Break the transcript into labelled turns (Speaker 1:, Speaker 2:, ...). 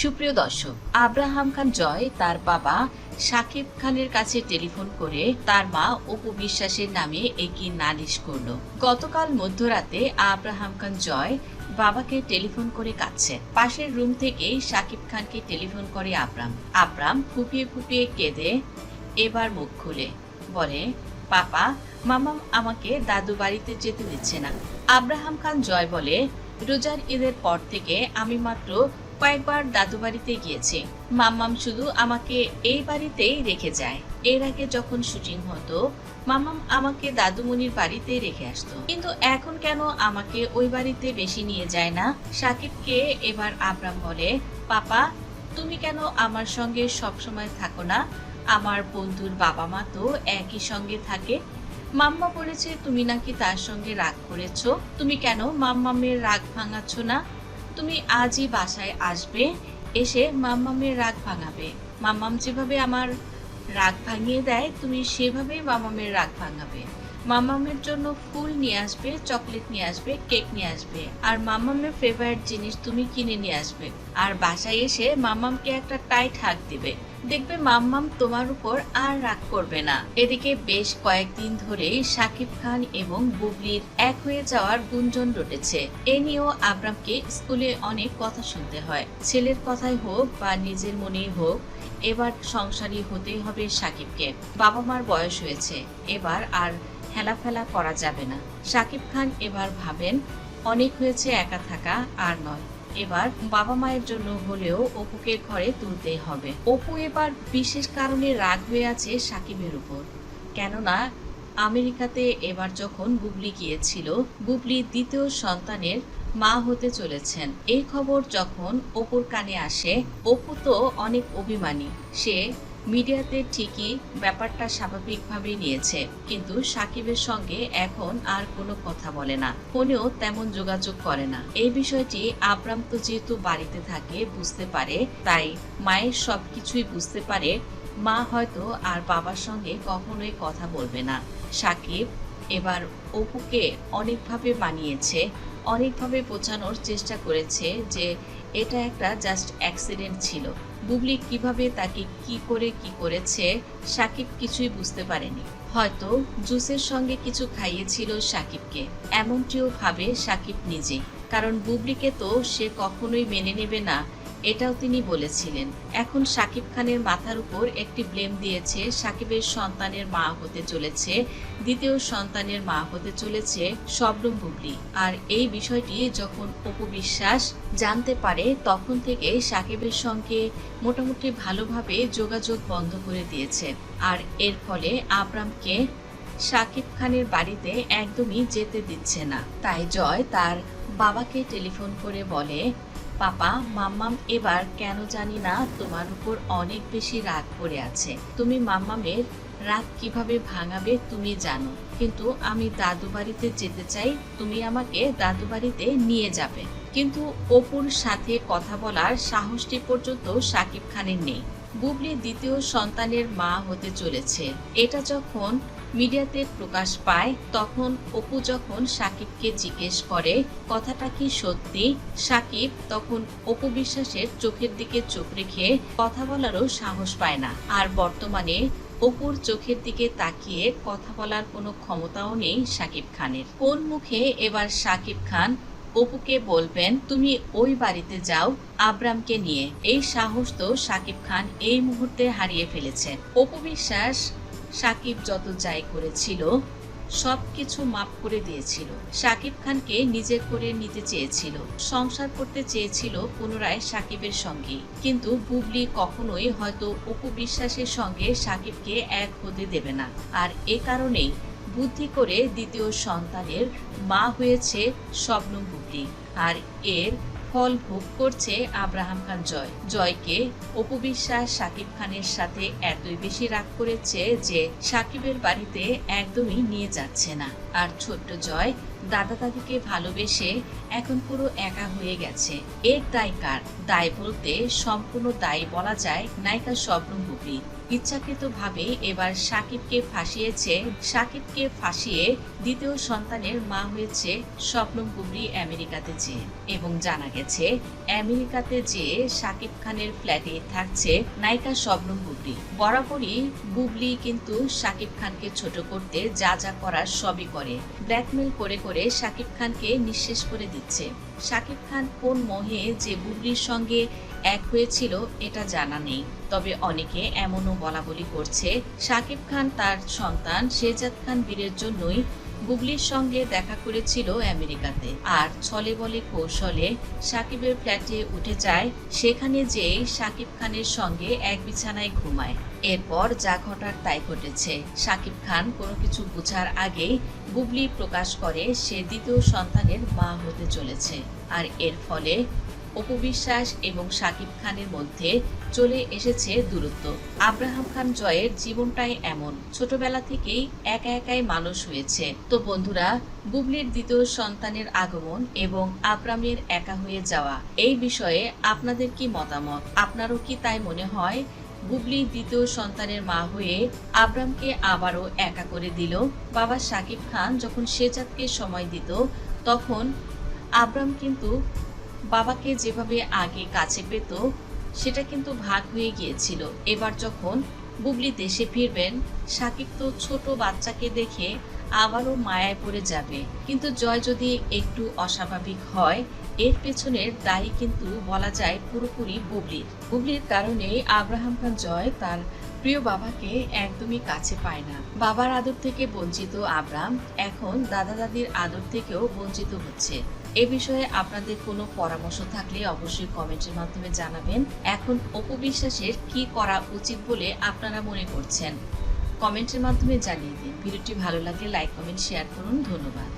Speaker 1: সুপ্রিয় দর্শক, আব্রাহাম খান জয় তার বাবা শাকিব খানের কাছে টেলিফোন করে তার মা অপু বিশ্বাসের নামে একটি নালিশ করল। গতকাল মধ্যরাতে আব্রাহাম খান জয় বাবাকে টেলিফোন করে কাঁদছে। পাশের রুম থেকেই শাকিব খানকে টেলিফোন করে আব্রাম ফুপিয়ে ফুপিয়ে কেঁদে এবার মুখ খুলে বলে, পাপা, মামাম আমাকে দাদু বাড়িতে যেতে দিচ্ছে না। আব্রাহাম খান জয় বলে, রোজার ঈদের পর থেকে আমি মাত্র কয়েকবার দাদু বাড়িতে গিয়েছি। মাম্মাম শুধু আমাকে এই বাড়িতেই রেখে যায়। এর আগে যখন শুটিং হতো, মাম্মাম আমাকে দাদুমণির বাড়িতেই রেখে আসতো, কিন্তু এখন কেন আমাকে ওই বাড়িতে বেশি নিয়ে যায় না? সাকিবকে এবার আব্রাম বলে, পাপা, তুমি কেন আমার সঙ্গে সবসময় থাকো না? আমার বন্ধুর বাবা মা তো একই সঙ্গে থাকে। মাম্মা বলেছে তুমি নাকি তার সঙ্গে রাগ করেছো। তুমি কেন মাম্মামের রাগ ভাঙাচ্ছ না? তুমি আজই বাসায় আসবে, এসে মাম্মামের রাগ ভাঙাবে। মাম্মাম যেভাবে আমার রাগ ভাঙিয়ে দেয়, তুমি সেভাবেই মাম্মামের রাগ ভাঙাবে। মাম্মামের জন্য ফুল নিয়ে আসবে, চকলেট নিয়ে আসবে, কেক নিয়ে আসবে, আর মাম্মামের ফেভারিট জিনিস তুমি কিনে নিয়ে আসবে। আর বাসায় এসে মাম্মামকে একটা টাইট হাগ দিবে। দেখবে মাম্মাম তোমার উপর আর রাগ করবে না। এদিকে বেশ কয়েকদিন ধরেই শাকিব খান এবং বুবলির এক হয়ে যাওয়ার গুঞ্জন রটেছে। এ নিয়েও আব্রামকে স্কুলে অনেক কথা শুনতে হয়। ছেলের কথাই হোক বা নিজের মনেই হোক, এবার সংসারী হতেই হবে শাকিবকে। বাবা মার বয়স হয়েছে, এবার আর হেলাফেলা করা যাবে না। শাকিব খান এবার ভাবেন, অনেক হয়েছে একা থাকা, আর নয়। এবার বাবা মায়ের জন্য হলেও অপুকে ঘরে তুলতেই হবে। অপু এবার বিশেষ কারণে রাগ হয়ে আছে সাকিবের উপর। কেননা আমেরিকাতে এবার যখন বুবলি গিয়েছিল, বুবলি দ্বিতীয় সন্তানের মা হতে চলেছেন। এই খবর যখন অপুর কানে আসে, অপু তো অনেক অভিমানী। সে মিডিয়াতে ঠিকই ব্যাপারটা স্বাভাবিকভাবে নিয়েছে, কিন্তু সাকিবের সঙ্গে এখন আর কোনো কথা বলে না, ফোনেও তেমন যোগাযোগ করে না। এই বিষয়টি আব্রাম তো যেহেতু বাড়িতে থাকে বুঝতে পারে, তাই মায়ের সবকিছুই বুঝতে পারে। মা হয়তো আর বাবার সঙ্গে কখনোই কথা বলবে না। সাকিব এবার অপুকে অনেকভাবে মানিয়েছে, অনেকভাবে বোঝানোর চেষ্টা করেছে যে এটা একটা জাস্ট অ্যাক্সিডেন্ট ছিল। বুবলি কিভাবে তাকে কি করেছে সাকিব কিছুই বুঝতে পারেনি। হয়তো জুসের সঙ্গে কিছু খাইয়েছিল সাকিবকে, এমনটিও ভাবে সাকিব নিজেই। কারণ বুবলিকে তো সে কখনোই মেনে নেবে না, এটাও তিনি বলেছিলেন। এখন সাকিব খানের মাথার উপর একটি ব্লেম দিয়েছে, সাকিবের সন্তানের মা হতে চলেছে, দ্বিতীয় সন্তানের মা হতে চলেছে শবনম বুবলি। আর এই বিষয়টি যখন অপু বিশ্বাস জানতে পারে, তখন থেকে সাকিবের সঙ্গে মোটামুটি ভালোভাবে যোগাযোগ বন্ধ করে দিয়েছে। আর এর ফলে আব্রামকে সাকিব খানের বাড়িতে একদমই যেতে দিচ্ছে না। তাই জয় তার বাবাকে টেলিফোন করে বলে, পাপা, মাম্মাম এবার কেন জানি না তোমার উপর অনেক বেশি রাগ করে আছে। তুমি মাম্মামের রাগ কিভাবে ভাঙাবে তুমি জানো, কিন্তু আমি দাদু বাড়িতে যেতে চাই, তুমি আমাকে দাদু বাড়িতে নিয়ে যাবে। কিন্তু অপুর সাথে কথা বলার সাহসটি পর্যন্ত সাকিব খানের নেই। বুবলি দ্বিতীয় সন্তানের মা হতে চলেছে, এটা যখন মিডিয়াতে প্রকাশ পায়, তখন অপু যখন সাকিবকে জিজ্ঞেস করে কথাটা কি সত্যি, সাকিব তখন অপু বিশ্বাসের চোখের দিকে চোখ রেখে কথা বলারও সাহস পায় না। আর বর্তমানে অপুর চোখের দিকে তাকিয়ে কথা বলার কোনো ক্ষমতাও নেই সাকিব খানের। কোন মুখে এবার সাকিব খান অপুকে বলবেন তুমি ওই বাড়িতে যাও আব্রামকে নিয়ে? এই সাহস তো সাকিব খান এই মুহূর্তে হারিয়ে ফেলেছে। অপু বিশ্বাস সাকিব যত যাই করেছিল সবকিছু মাফ করে দিয়েছিল। সাকিব খানকে নিজের করে নিতে চেয়েছিল, সংসার করতে চেয়েছিল পুনরায় সাকিবের সঙ্গে। কিন্তু বুবলি কখনোই হয়তো অপু বিশ্বাসের সঙ্গে সাকিবকে এক হতে দেবে না। আর এ কারণেই বুদ্ধি করে দ্বিতীয় সন্তানের মা হয়েছে শবনম বুবলি। আর এর ফল ভোগ করছে আব্রাহাম খান জয়। জয়কে অপু বিশ্বাস সাকিব খানের সাথে এতই বেশি রাগ করেছে যে সাকিবের বাড়িতে একদমই নিয়ে যাচ্ছে না। আর ছোট্ট জয় দাদা দাদিকে ভালোবেসে এখন পুরো একা হয়ে গেছে। এর দায় কার? দায় বলতে সম্পূর্ণ দায়ী বলা যায় নায়িকা শবনম বুবলী। ইচ্ছাকৃতভাবে এবার সাকিবকে ফাঁসিয়ে দ্বিতীয় সন্তানের মা হয়েছে শবনম বুবলী আমেরিকাতে যেয়ে। এবং জানা গেছে আমেরিকাতে যেয়ে শাকিব খানের ফ্ল্যাটে থাকছে নায়িকা শবনম বুবলী। বরাবরই বুবলী কিন্তু শাকিব খানকে ছোট করতে যা যা করার সবই করে। ব্ল্যাকমেল করে করে শাকিব খানকে নিঃশেষ করে দিচ্ছে। শাকিব খান কোন মোহে যে বুবলীর সঙ্গে এক হয়েছিল এটা জানা নেই, তবে অনেকে এমনও বলাবলি করছে শাকিব খান তার সন্তান শেহজাদ খান বীরের জন্যই বুবলীর সঙ্গে দেখা করেছিল আমেরিকাতে, আর ছলে বলে কৌশলে শাকিবের ফ্ল্যাটে উঠে যায়। সেখানে যেয়ে শাকিব খানের সঙ্গে এক বিছানায় ঘুমায়। এরপর যা ঘটার তাই ঘটেছে। শাকিব খান কোনো কিছু বোঝার আগেই বুবলী প্রকাশ করে সে দ্বিতীয় সন্তানের মা হতে চলেছে। আর এর ফলে অপু বিশ্বাস এবং শাকিব খানের মধ্যে চলে এসেছে দূরত্ব। আব্রাহাম খান জয়ের জীবনটাই এমন, ছোটবেলা থেকেই একা একাই মানুষ হয়েছে। তো বন্ধুরা, বুবলীর দ্বিতীয় সন্তানের আগমন এবং আব্রামের একা হয়ে যাওয়া এই বিষয়ে আপনাদের কি মতামত? আপনারও কি তাই মনে হয় বুবলী দ্বিতীয় সন্তানের মা হয়ে আব্রামকে আবারও একা করে দিল? বাবা শাকিব খান যখন শেহজাদকে সময় দিত তখন আব্রাম কিন্তু বাবাকে যেভাবে আগে কাছে পেত সেটা কিন্তু ভাগ হয়ে গিয়েছিল। এবার যখন বুবলী দেশে ফিরবেন, শাকিব তো ছোট বাচ্চাকে দেখে আবারও মায়ায় পড়ে যাবে। কিন্তু জয় যদি একটু অস্বাভাবিক হয়, এর পেছনের দায়ী কিন্তু বলা যায় পুরোপুরি বুবলীর কারণে আব্রাহাম খান জয় তার প্রিয় বাবাকে একদমই কাছে পায় না। বাবার আদর থেকে বঞ্চিত আব্রাম এখন দাদা দাদির আদর থেকেও বঞ্চিত হচ্ছে। এ বিষয়ে আপনাদের কোনো পরামর্শ থাকলে অবশ্যই কমেন্টের মাধ্যমে জানাবেন। এখন অপু বিশ্বাসের কি করা উচিত বলে আপনারা মনে করছেন? কমেন্টের মাধ্যমে জানিয়ে দিন। ভিডিওটি ভালো লাগলে লাইক, কমেন্ট, শেয়ার করুন। ধন্যবাদ।